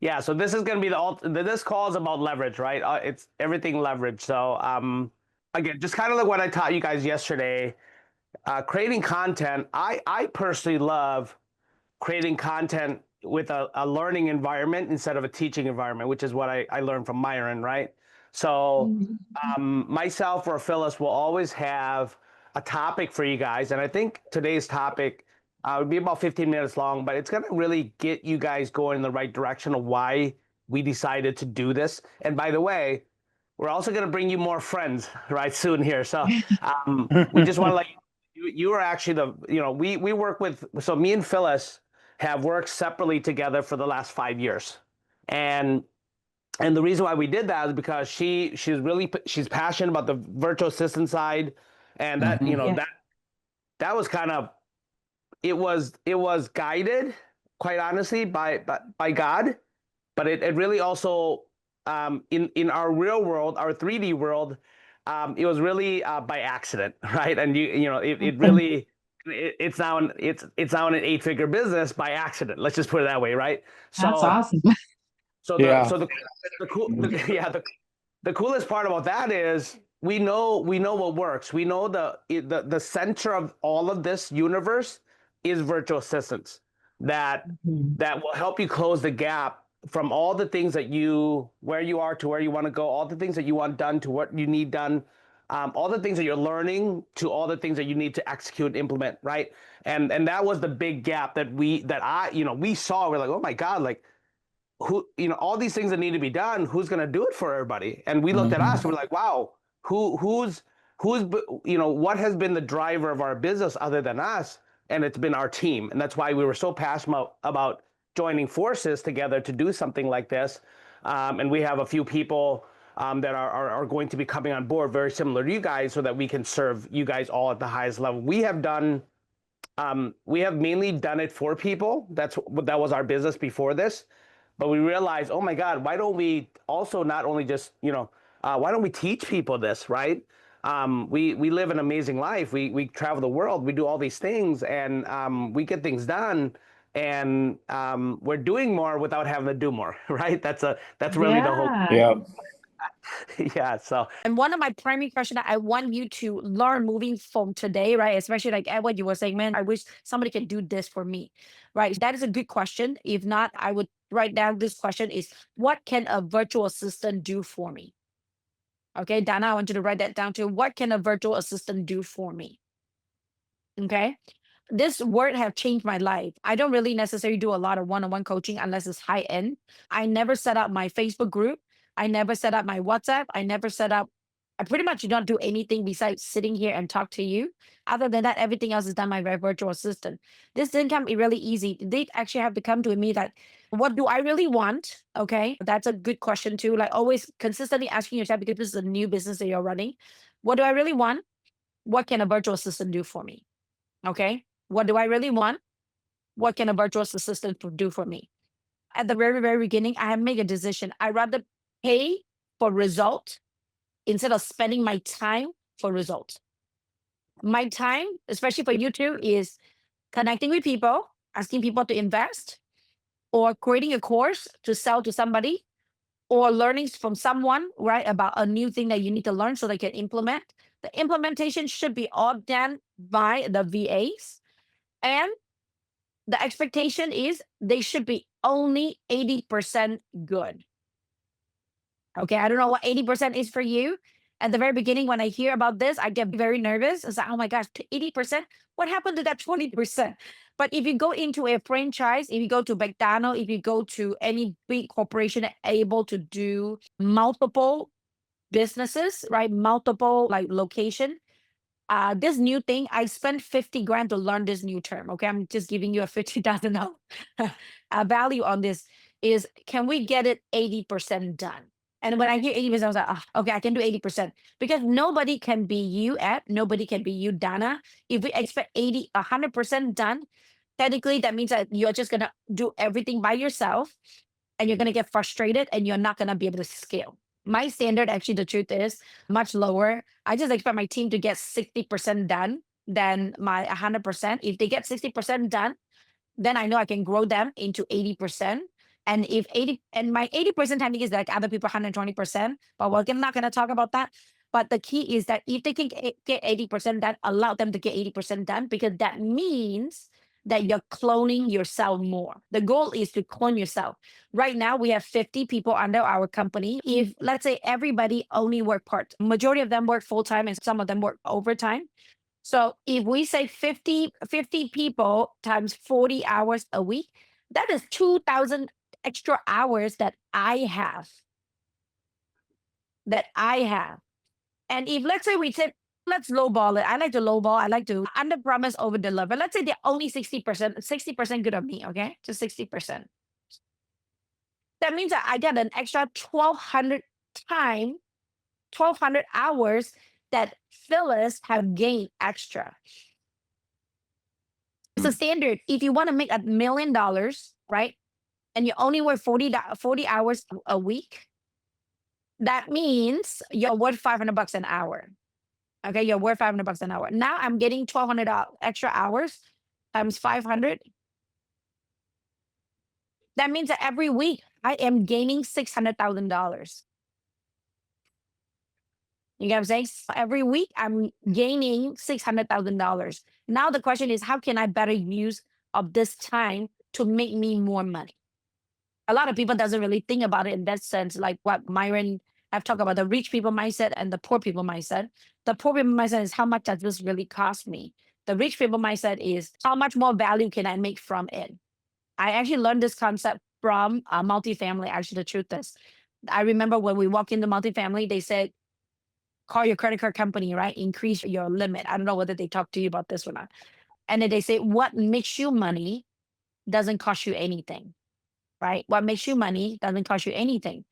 Yeah, so this is going to be this call is about leverage, right? It's everything leverage. So again, just kind of like what I taught you guys yesterday, creating content. I personally love creating content with a learning environment instead of a teaching environment, which is what I learned from Myron, right? So Mhm. myself or Phyllis will always have a topic for you guys, and I think today's topic would be about 15 minutes long, but it's going to really get you guys going in the right direction of why we decided to do this. And by the way, we're also going to bring you more friends right soon here. So we just want to let you are actually we work with, so me and Phyllis have worked separately together for the last 5 years, and the reason why we did that is because she's passionate about the virtual assistant side, and that Mhm. Yeah. that was kind of, it was guided, quite honestly, by God, but it really also, in our real world, our 3D world, it was really by accident, right? And it really, it's now an 8-figure business by accident. Let's just put it that way, right? That's So awesome. so the Yeah. so the cool yeah, the coolest part about that is we know what works. We know the center of all of this universe is virtual assistants that Mhm. that will help you close the gap from all the things that you where you are to where you want to go, all the things that you want done to what you need done, all the things that you're learning to all the things that you need to execute and implement, right? And that was the big gap we saw. We're like, oh my God, like who, all these things that need to be done, who's going to do it for everybody? And we looked at us Mhm. and we're like, wow, who's what has been the driver of our business other than us? And it's been our team. And that's why we were so passionate about joining forces together to do something like this. And we have a few people that are going to be coming on board very similar to you guys, so that we can serve you guys all at the highest level. We have mainly done it for people. That was our business before this, but we realized, oh my God, why don't we also not only just, why don't we teach people this, right? We live an amazing life. We travel the world. We do all these things, and we get things done, and we're doing more without having to do more, right? That's really the whole. Yeah. Yeah. Yeah. So And one of my primary question that I want you to learn moving from today, right? Especially like what you were saying, man, I wish somebody can do this for me, right? That is a good question. If not, I would write down this question is, what can a virtual assistant do for me? Okay, Dana, I want you to write that down too. What can a virtual assistant do for me? Okay. This word have changed my life. I don't really necessarily do a lot of one-on-one coaching unless it's high end. I never set up my Facebook group. I never set up my WhatsApp. I pretty much do not do anything besides sitting here and talk to you. Other than that, everything else is done by my virtual assistant. This didn't come really easy. They actually have to come to me that, what do I really want? Okay. That's a good question too. Like always consistently asking yourself, because this is a new business that you're running. What do I really want? What can a virtual assistant do for me? Okay. What do I really want? What can a virtual assistant do for me? At the very, very beginning, I have made a decision. I rather pay for result instead of spending my time for results. My time, especially for you two, is connecting with people, asking people to invest, or creating a course to sell to somebody, or learning from someone, right, about a new thing that you need to learn so they can implement. The implementation should be all done by the VAs. And the expectation is they should be only 80% good. Okay. I don't know what 80% is for you. At the very beginning, when I hear about this, I get very nervous. It's like, oh my gosh, 80%? What happened to that 20%? But if you go into a franchise, if you go to McDonald's, if you go to any big corporation able to do multiple businesses, right? Multiple like location, this new thing, I spent 50 grand to learn this new term. Okay. I'm just giving you a $50,000 value on this. Is, can we get it 80% done? And when I hear 80%, I was like, "Ah, okay, I can do 80%." Because nobody can be you, Ed. Nobody can be you, Dana. If we expect 100% done, technically that means that you're just going to do everything by yourself, and you're going to get frustrated, and you're not going to be able to scale. My standard, actually, the truth is much lower. I just expect my team to get 60% done than my 100%. If they get 60% done, then I know I can grow them into 80%. And if 80 and my 80% technique is like other people 120%, but we're not gonna talk about that. But the key is that if they can get 80% done, allow them to get 80% done because that means that you're cloning yourself more. The goal is to clone yourself. Right now, we have 50 people under our company. If let's say everybody only work majority of them work full time and some of them work overtime. So if we say 50 people times 40 hours a week, that is 2,000 extra hours that I have. That I have. And if let's say we said, let's lowball it. I like to lowball. I like to under promise, over deliver. Let's say they're only 60% good of me. Okay. Just 60%. That means that I get an extra 1,200 time, 1,200 hours that Phyllis have gained extra. It's a standard. If you want to make $1 million, right? And you only work 40 hours a week, that means you're worth $500 an hour. Okay, you're worth $500 an hour. Now I'm getting 1,200 extra hours times 500. That means that every week I am gaining $600,000. You get what I'm saying? Every week I'm gaining $600,000. Now the question is, how can I better use of this time to make me more money? A lot of people doesn't really think about it in that sense, like what Myron I've talked about, the rich people mindset and the poor people mindset. The poor people mindset is how much does this really cost me? The rich people mindset is how much more value can I make from it? I actually learned this concept from multifamily. Actually, the truth is, I remember when we walk into multifamily, they said, call your credit card company, right? Increase your limit. I don't know whether they talk to you about this or not. And then they say, what makes you money doesn't cost you anything, right? What makes you money doesn't cost you anything.